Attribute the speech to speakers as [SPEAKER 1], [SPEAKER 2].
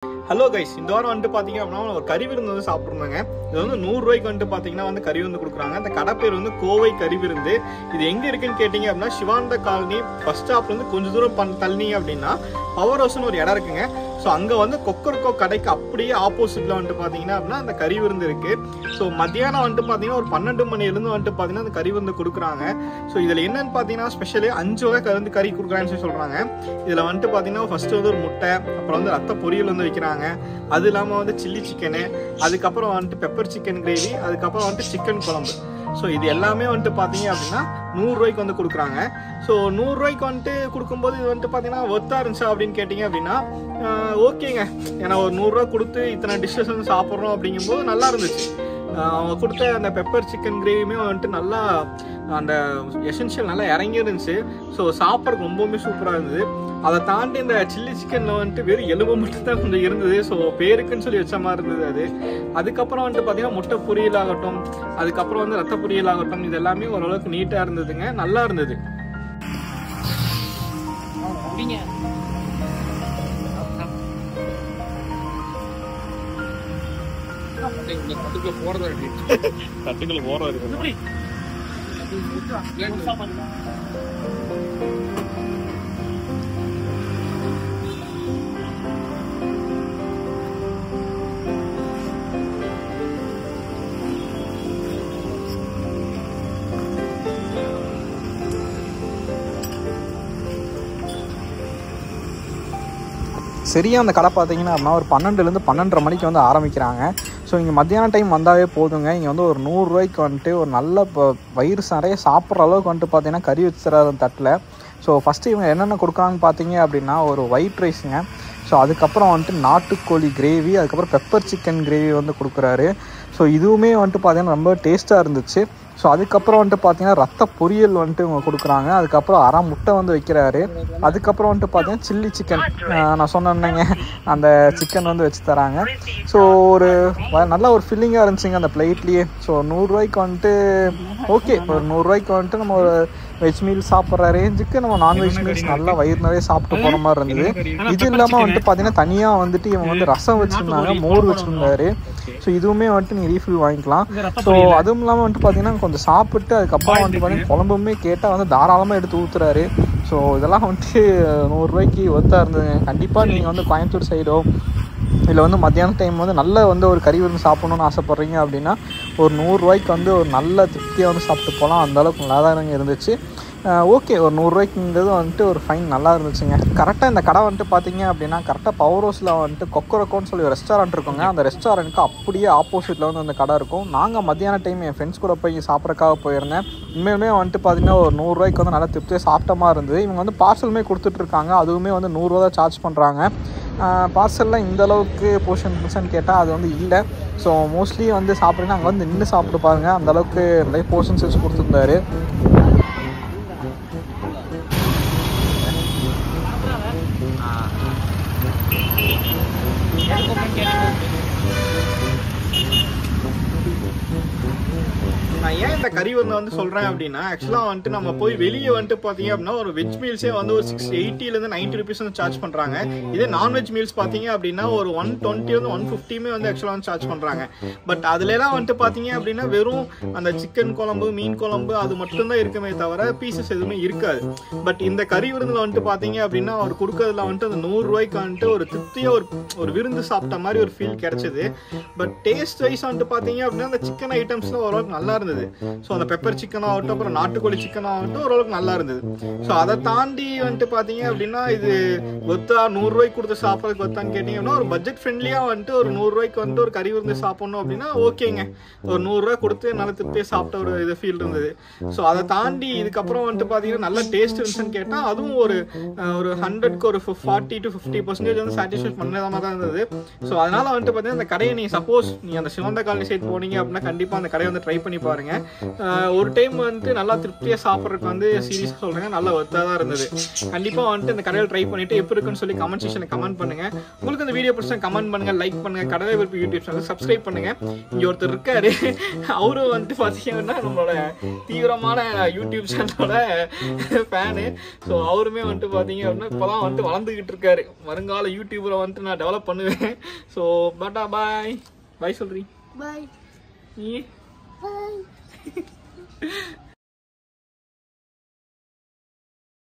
[SPEAKER 1] Hello guys, இந்த வாரம் வந்துட்டு பார்த்தீங்க அப்படின்னா ஒரு கறி விருந்து வந்து சாப்பிட்ருந்தாங்க. இது வந்து 100 ரூபாய்க்கு வந்துட்டு பார்த்தீங்கன்னா வந்து கறி விருந்து கொடுக்குறாங்க. அந்த கடை பேர் வந்து கோவை கறி விருந்து. இது எங்கே இருக்குன்னு கேட்டிங்க அப்படின்னா சிவானந்த காலனி பஸ் ஸ்டாப்லேருந்து கொஞ்சம் தூரம் தள்ளினீங்க அப்படின்னா பவர் ஹவுஸ்னு ஒரு இடம் இருக்குங்க. ஸோ அங்கே வந்து கொக்கரக்கோ கடைக்கு அப்படியே ஆப்போசிட்டில் வந்துட்டு பார்த்தீங்கன்னா அப்படின்னா அந்த கறி விருந்து இருக்குது. ஸோ மத்தியானம் வந்துட்டு பார்த்தீங்கன்னா ஒரு 12 மணிலேருந்து வந்துட்டு பார்த்தீங்கன்னா அந்த கறி விருந்து கொடுக்குறாங்க. ஸோ இதில் என்னன்னு பார்த்தீங்கன்னா ஸ்பெஷலி 5 வகை வந்து கறி கொடுக்குறாங்கன்னு சொல்லி சொல்கிறாங்க. இதில் வந்துட்டு பார்த்தீங்கன்னா ஃபஸ்ட்டு வந்து ஒரு முட்டை, அப்புறம் வந்து ரத்த பொரியல் வந்து வைக்கிறாங்க. அது இல்லாமல் வந்து சில்லி சிக்கனு, அதுக்கப்புறம் வந்துட்டு பெப்பர் சிக்கன் கிரேவி, அதுக்கப்புறம் வந்துட்டு சிக்கன் குழம்பு. ஸோ இது எல்லாமே வந்துட்டு பார்த்தீங்க அப்படின்னா 100 ரூபாய்க்கு வந்து கொடுக்குறாங்க. ஸோ 100 ரூபாய்க்கு வந்துட்டு கொடுக்கும்போது இது வந்துட்டு பார்த்தீங்கன்னா ஒர்த்தா இருந்துச்சா அப்படின்னு கேட்டிங்க அப்படின்னா ஓகேங்க. ஏன்னா ஒரு 100 ரூபா கொடுத்து இத்தனை டிஷ்ஷஸ் வந்து சாப்பிட்றோம் அப்படிங்கும்போது நல்லா இருந்துச்சு. அவங்க கொடுத்த அந்த பெப்பர் சிக்கன் கிரேவியுமே வந்துட்டு நல்லா அந்த எசென்ஷியல் நல்லா இறங்கி இருந்துச்சு. ஸோ சாப்பிட்றதுக்கு ரொம்பவுமே சூப்பராக இருந்தது. அதை தாண்டி இந்த சில்லி சிக்கனில் வந்துட்டு வெறும் எலும்பு மட்டும் தான் கொஞ்சம் இருந்தது. ஸோ பேருக்குன்னு சொல்லி வச்ச மாதிரி இருந்தது அது. அதுக்கப்புறம் வந்துட்டு பார்த்தீங்கன்னா முட்டை பொரியல் ஆகட்டும், அதுக்கப்புறம் வந்து ரத்த பொரியல் ஆகட்டும், இது எல்லாமே ஓரளவுக்கு நீட்டாக இருந்ததுங்க, நல்லா இருந்தது.
[SPEAKER 2] தட்டுக்குள்ள போறது
[SPEAKER 3] சரியா அந்த கடை பார்த்தீங்கன்னா அப்படின்னா ஒரு 12லேருந்து 12:30 மணிக்கு வந்து ஆரம்பிக்கிறாங்க. ஸோ இங்கே மத்தியான டைம் வந்தாவே போதுங்க. இங்கே வந்து ஒரு 100 ரூபாய்க்கு வந்துட்டு ஒரு நல்ல வயிறு நிறைய சாப்பிட்ற அளவுக்கு வந்துட்டு பார்த்தீங்கன்னா கறி வச்சு தராது தட்டில். ஸோ ஃபஸ்ட்டு இவங்க என்னென்ன கொடுக்குறாங்கன்னு பார்த்தீங்க அப்படின்னா ஒரு ஒயிட் ரைஸுங்க. ஸோ அதுக்கப்புறம் வந்துட்டு நாட்டுக்கோழி கிரேவி, அதுக்கப்புறம் பெப்பர் சிக்கன் கிரேவி வந்து கொடுக்குறாரு. ஸோ இதுவுமே வந்துட்டு பார்த்தீங்கன்னா ரொம்ப டேஸ்ட்டாக இருந்துச்சு. ஸோ அதுக்கப்புறம் வந்துட்டு பார்த்தீங்கன்னா ரத்த பொரியல் வந்துட்டு இவங்க கொடுக்குறாங்க. அதுக்கப்புறம் அரை முட்டை வந்து வைக்கிறாரு. அதுக்கப்புறம் வந்துட்டு பார்த்தீங்கன்னா சில்லி சிக்கன், நான் சொன்னேன்னேங்க அந்த சிக்கன் வந்து வச்சு தராங்க. ஸோ ஒரு நல்ல ஒரு ஃபில்லிங்காக இருந்துச்சுங்க அந்த பிளேட்லேயே. ஸோ 100 ரூபாய்க்கு வந்துட்டு ஓகே, ஒரு 100 ரூபாய்க்கு வந்துட்டு நம்ம ஒரு வெஜ் மீல் சாப்பிட்ற ரேஞ்சுக்கு நம்ம நான்வெஜ் மீல்ஸ் நல்லா வயிறு நிறைய சாப்பிட்டு போகிற மாதிரி இருந்தது. இது இல்லாமல் வந்துட்டு பார்த்தீங்கன்னா தனியாக வந்துட்டு இவங்க வந்து ரசம் வச்சுருந்தாங்க, மோர் வச்சுருந்தாரு. ஸோ இதுவுமே வந்துட்டு நீங்கள் ரீஃபில் வாங்கிக்கலாம். ஸோ அதுவும் இல்லாமல் வந்துட்டு பார்த்தீங்கன்னா கொஞ்சம் சாப்பிட்டு அதுக்கப்புறம் வந்துட்டு பார்த்தீங்கன்னா குழம்புமே கேட்டால் வந்து தாராளமாக எடுத்து ஊற்றுறாரு. ஸோ இதெல்லாம் வந்துட்டு 100 ரூபாய்க்கு ஒர்த்தாக இருந்ததுங்க. கண்டிப்பாக நீங்கள் வந்து கோயம்புத்தூர் சைடோ இல்லை வந்து மத்தியான டைம் வந்து நல்ல வந்து ஒரு கறி விருந்து சாப்பிட்ணுன்னு ஆசைப்பட்றீங்க அப்படின்னா ஒரு 100 ரூபாய்க்கு வந்து ஒரு நல்ல திருப்தியாக வந்து சாப்பிட்டு போகலாம். அந்தளவுக்கு நல்லா தான் இருந்துச்சு. ஓகே, ஒரு 100 ரூபாய்க்குங்கிறது வந்துட்டு ஒரு ஃபைன் நல்லா இருந்துச்சுங்க. கரெக்டாக இந்த கடை வந்துட்டு பார்த்தீங்க அப்படின்னா கரெக்டாக பவர் ஹவுஸில் வந்துட்டு கொக்கரக்கோன்னு சொல்லி ஒரு ரெஸ்டாரண்ட் இருக்குங்க. அந்த ரெஸ்டாரண்ட்டுக்கு அப்படியே ஆப்போசிட்டில் வந்து அந்த கடை இருக்கும். நாங்கள் மத்தியான டைம் என் ஃப்ரெண்ட்ஸ் கூட போய் சாப்பிட்றக்காக போயிருந்தேன். உண்மையுமே வந்துட்டு பார்த்தீங்கன்னா ஒரு 100 ரூபாய்க்கு வந்து நல்லா திருப்தியாக சாப்பிட்ட மாதிரி இருந்தது. இவங்க வந்து பார்சலுமே கொடுத்துட்ருக்காங்க, அதுவுமே வந்து 100 ரூபா தான் சார்ஜ் பண்ணுறாங்க. பார்சல்லாம் இந்தளவுக்கு போர்ஷன் கேட்டால் அது வந்து இல்லை. ஸோ மோஸ்ட்லி வந்து சாப்பிட்றீங்கன்னா அங்கே வந்து நின்று சாப்பிட்டு பாருங்கள், அந்தளவுக்கு நிறைய போர்ஷன்ஸ் வச்சு கொடுத்துருந்தாரு.
[SPEAKER 1] நான் ஏன் இந்த கறி விருந்து வந்து சொல்கிறேன் அப்படின்னா ஆக்சுவலாக வந்துட்டு நம்ம போய் வெளியே வந்துட்டு பார்த்தீங்க அப்படின்னா ஒரு வெஜ் மீல்ஸே வந்து ஒரு 680லேருந்து 90 ருபீஸ் வந்து சார்ஜ் பண்ணுறாங்க. இதே நான்வெஜ் மீல்ஸ் பார்த்தீங்க அப்படின்னா ஒரு 120 150 வந்து ஆக்சுவலாக வந்து சார்ஜ் பண்ணுறாங்க. பட் அதுலலாம் வந்துட்டு பார்த்தீங்க அப்படின்னா வெறும் அந்த சிக்கன் குழம்பு, மீன் குழம்பு அது மட்டும்தான் இருக்குமே தவிர பீசஸ் எதுவுமே இருக்காது. பட் இந்த கறி விருந்தில் வந்துட்டு பார்த்தீங்க அப்படின்னா அவர் கொடுக்கறதுல வந்துட்டு அந்த 100 ரூபாய்க்கு வந்துட்டு ஒரு திருப்தியாக ஒரு விருந்து சாப்பிட்ட மாதிரி ஒரு ஃபீல் கிடைச்சது. பட் டேஸ்ட் வைஸ் வந்துட்டு பார்த்தீங்க அப்படின்னா அந்த சிக்கன் ஐட்டம்ஸ்லாம் ஓரளவுக்கு நல்லா இருந்தது. ஸோ அந்த பெப்பர் சிக்கன் ஆகட்டும், அப்புறம் நாட்டுக்கோழி சிக்கன் ஆகட்டும் ஓரளவுக்கு நல்லா இருந்தது. ஸோ அதை தாண்டி வந்துட்டு பார்த்தீங்க அப்படின்னா இது ஒத்தா 100 ரூபாய்க்கு கொடுத்து சாப்பிட்றதுக்கு ஒத்தான்னு கேட்டிங்கன்னா ஒரு பட்ஜெட் ஃப்ரெண்ட்லியாக வந்துட்டு ஒரு 100 ரூபாய்க்கு வந்துட்டு ஒரு கறி விருந்து சாப்பிட்ணும் அப்படின்னா ஓகேங்க. ஒரு 100 ரூபா கொடுத்து நல்ல திருப்தியாக சாப்பிட்ட ஒரு இது ஃபீல் இருந்தது. ஸோ அதை தாண்டி இதுக்கப்புறம் வந்துட்டு பார்த்தீங்கன்னா நல்ல டேஸ்ட் இருந்துச்சுன்னு கேட்டால் அதுவும் ஒரு 100க்கு ஒரு 40 to 50% வந்து சாட்டிஸ்ஃபை பண்ணாமல் தான் இருந்தது. ஸோ அதனால் வந்துட்டு பார்த்தீங்கன்னா அந்த கடையை நீங்கள் சப்போஸ் நீங்கள் அந்த சிவந்த காலனி சைட் போனீங்க அப்படின்னா கண்டிப்பாக அந்த கடையை வந்து ட்ரை பண்ணி பாருங்கள். ஒரு டைம் வந்துட்டு நல்லா திருப்தியாக சாப்பிட்றதுக்கு வந்து சீரியஸாக சொல்கிறேங்க, நல்லா ஒர்த்தாக தான் இருந்தது. கண்டிப்பாக வந்துட்டு இந்த கடையில் ட்ரை பண்ணிவிட்டு எப்படி இருக்குன்னு சொல்லி கமெண்ட் செக்ஷனில் கமெண்ட் பண்ணுங்கள். உங்களுக்கு இந்த வீடியோ பிடிச்சா கமெண்ட் பண்ணுங்கள், லைக் பண்ணுங்கள், கடலை விருப்பி யூடியூப் சேனல் சப்ஸ்கிரைப் பண்ணுங்கள். இங்கே ஒருத்தர் இருக்காரு, அவரும் வந்துட்டு பார்த்தீங்கன்னா நம்மளோட தீவிரமான யூடியூப் சேனலோட ஃபேனு. ஸோ அவருமே வந்துட்டு பார்த்தீங்க அப்படின்னா இப்போ தான் வந்துட்டு வளர்ந்துக்கிட்டு இருக்காரு. வருங்கால யூடியூபரை வந்துட்டு நான் டெவலப் பண்ணுவேன். ஸோ பட்டா பாய் பாய் சொல்றீ
[SPEAKER 4] பாய்
[SPEAKER 1] நீ
[SPEAKER 4] பாய்.